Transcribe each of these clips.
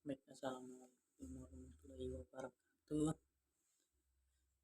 Baik, assalamualaikum warahmatullahi wabarakatuh.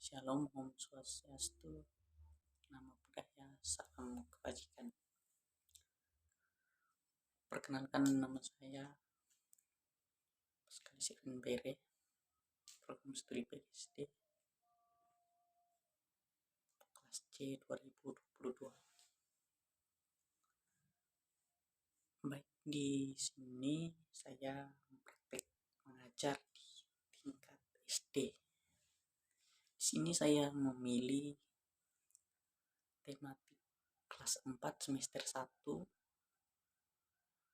Shalom, Om Swastiastu, Namo Buddhaya, salam kebajikan. Perkenalkan, nama saya Pascal Sirin Bere, program studi PhD kelas C 2022. Baik, di sini saya praktek mengajar di tingkat SD. Di sini saya memilih tematik kelas 4 semester 1,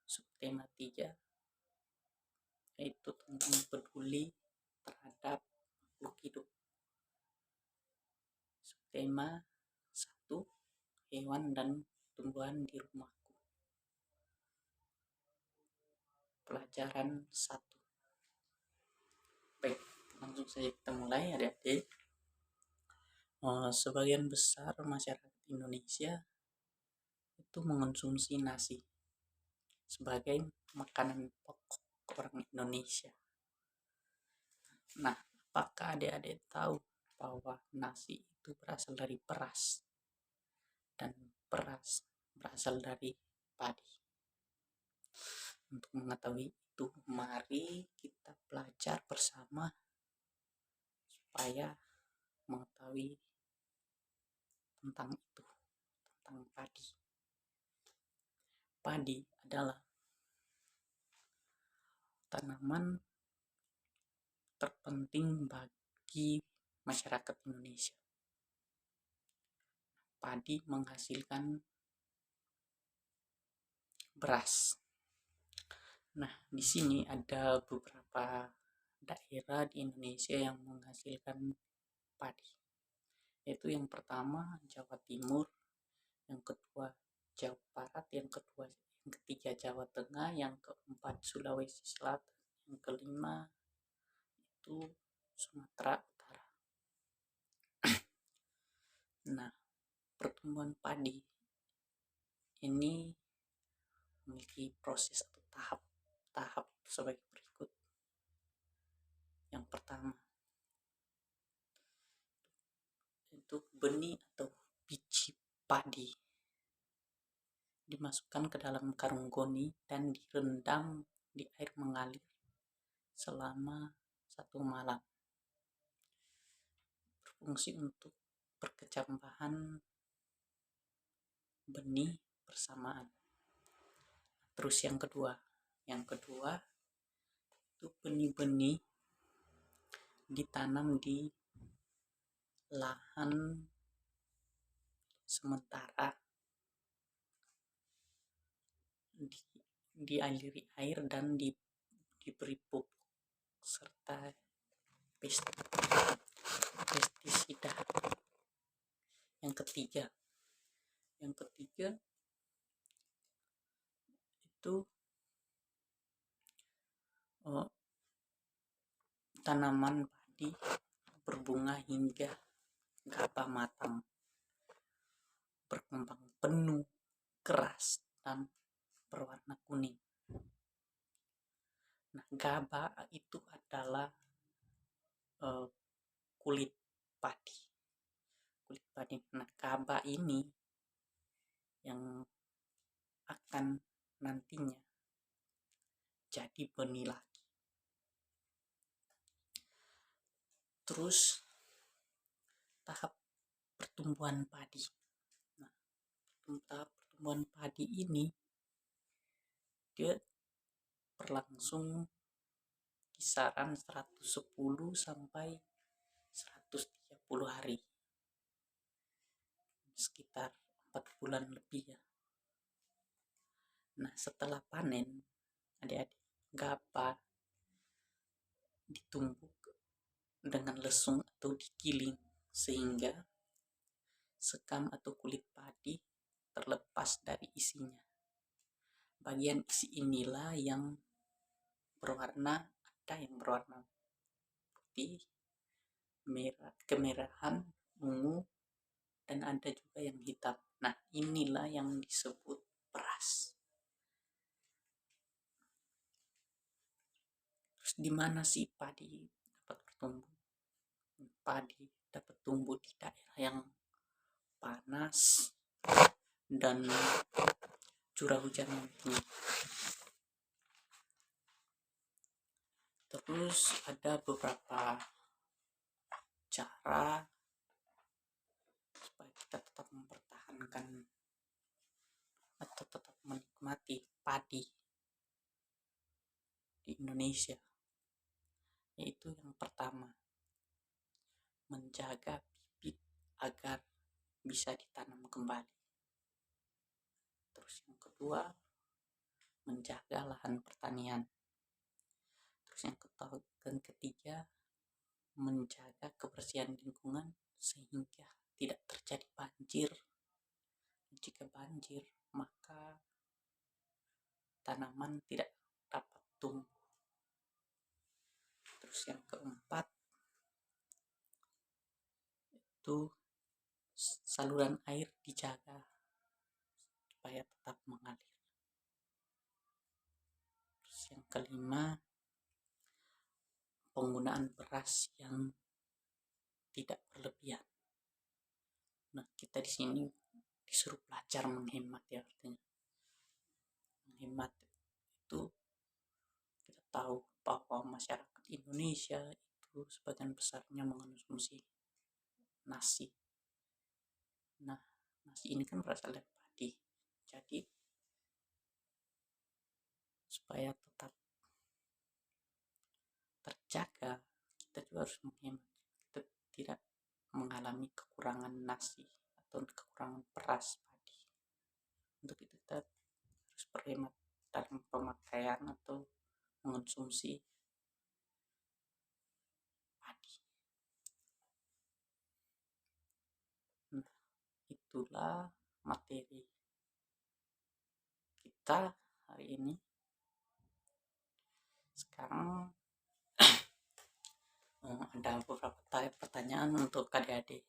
subtema 3, yaitu tentang peduli terhadap makhluk hidup. Subtema 1, hewan dan tumbuhan di rumahku. Pelajaran 1. Baik, langsung saja kita mulai, adik-adik. Sebagian besar masyarakat Indonesia itu mengonsumsi nasi sebagai makanan pokok orang Indonesia. Nah, apakah adik-adik tahu bahwa nasi itu berasal dari beras dan beras berasal dari padi? Untuk mengetahui itu, mari kita belajar bersama supaya mengetahui tentang itu, tentang padi. Padi adalah tanaman terpenting bagi masyarakat Indonesia. Padi menghasilkan beras. Nah, di sini ada beberapa daerah di Indonesia yang menghasilkan padi. Yaitu yang pertama Jawa Timur, yang kedua Jawa Barat, yang ketiga Jawa Tengah, yang keempat Sulawesi Selatan, yang kelima itu Sumatera Utara. Nah, pertumbuhan padi ini memiliki proses atau tahap sebagai berikut. Yang pertama itu benih atau biji padi dimasukkan ke dalam karung goni dan direndam di air mengalir selama 1 malam. Berfungsi untuk perkecambahan benih bersamaan. Terus yang kedua itu benih-benih ditanam di lahan sementara, dialiri air dan diberi pupuk serta pestisida. Yang ketiga itu tanaman padi berbunga hingga gabah matang, berkembang penuh, keras, dan berwarna kuning. Nah, gabah itu adalah kulit padi. Nah, gabah ini yang akan nantinya jadi benih lagi. Terus tahap pertumbuhan padi. Nah, tahap pertumbuhan padi ini dia berlangsung kisaran 110 sampai 130 hari. Sekitar 4 bulan lebih ya. Nah, setelah panen, adik-adik, gabah ditumbuk dengan lesung atau digiling sehingga sekam atau kulit padi terlepas dari isinya. Bagian isi inilah yang berwarna, ada yang berwarna putih, merah, kemerahan, ungu, dan ada juga yang hitam. Nah, inilah yang disebut beras. Terus di mana sih padi dapat bertumbuh? Padi dapat tumbuh di daerah yang panas dan curah hujan yang tinggi. Terus ada beberapa cara supaya kita tetap mempertahankan atau tetap menikmati padi di Indonesia, yaitu yang pertama, menjaga bibit agar bisa ditanam kembali. Terus yang kedua, menjaga lahan pertanian. Terus yang ketiga, menjaga kebersihan lingkungan sehingga tidak terjadi banjir. Jika banjir, maka tanaman tidak dapat tumbuh. Terus yang keempat, itu saluran air dijaga supaya tetap mengalir. Terus yang kelima, penggunaan beras yang tidak berlebihan. Nah, kita di sini disuruh belajar menghemat, ya, artinya menghemat itu kita tahu bahwa masyarakat Indonesia itu sebagian besarnya mengonsumsi nasi. Nah, nasi ini kan berasal dari padi. Jadi supaya tetap terjaga, kita juga harus menghemat. Kita tidak mengalami kekurangan nasi atau kekurangan beras padi. Untuk itu kita harus berhemat dalam pemakaian atau mengonsumsi padi. Nah, itulah materi kita hari ini. Sekarang ada beberapa pertanyaan untuk adik-adik.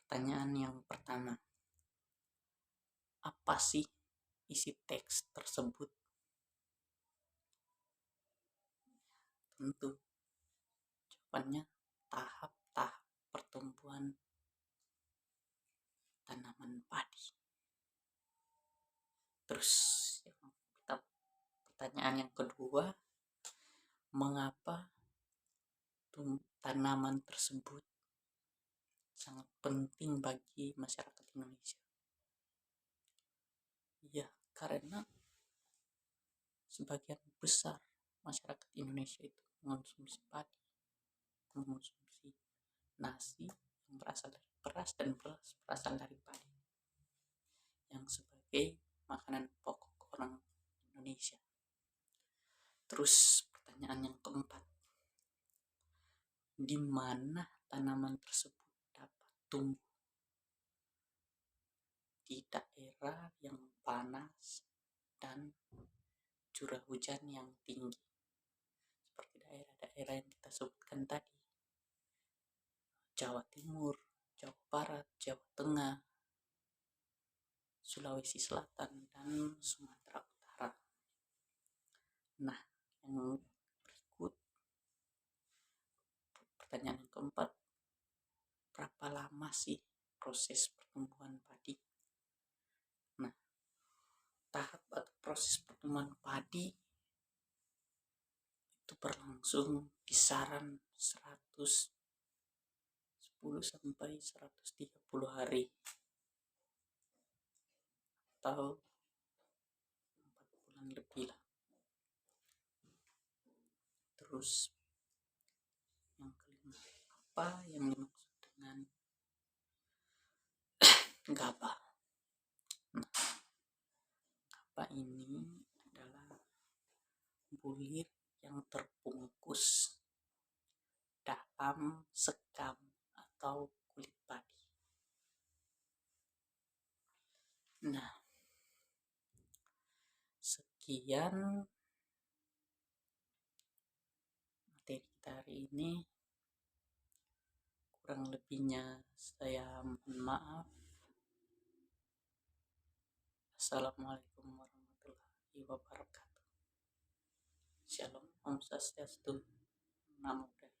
Pertanyaan yang pertama, apa sih isi teks tersebut? Tentu jawabannya tahap-tahap pertumbuhan tanaman padi. Terus pertanyaan yang kedua, mengapa tanaman tersebut sangat penting bagi masyarakat Indonesia? Ya, karena sebagian besar masyarakat Indonesia itu mengonsumsi padi, mengonsumsi nasi yang berasal dari beras dan beras berasal dari padi yang sebagai makanan pokok orang Indonesia. Terus pertanyaan yang keempat, di mana tanaman tersebut dapat tumbuh? Di daerah yang panas dan curah hujan yang tinggi, seperti daerah-daerah yang kita sebutkan tadi, Jawa Timur, Jawa Barat, Jawa Tengah, Sulawesi Selatan, dan Sumatera Utara. Nah, yang berikut pertanyaan yang keempat, berapa lama sih proses pertumbuhan padi? Nah, tahap atau proses pertumbuhan padi itu berlangsung kisaran 110 sampai 130 hari atau 4 bulan lebih lah. Terus yang kelima, apa yang dimaksud dengan gabah? Nah, gabah ini adalah bulir yang terbungkus dalam sekam atau kulit padi. Nah, sekian materi kita hari ini. Kurang lebihnya saya mohon maaf. Assalamualaikum warahmatullahi wabarakatuh. Shalom, Om Swastiastu, Namo Buddhaya.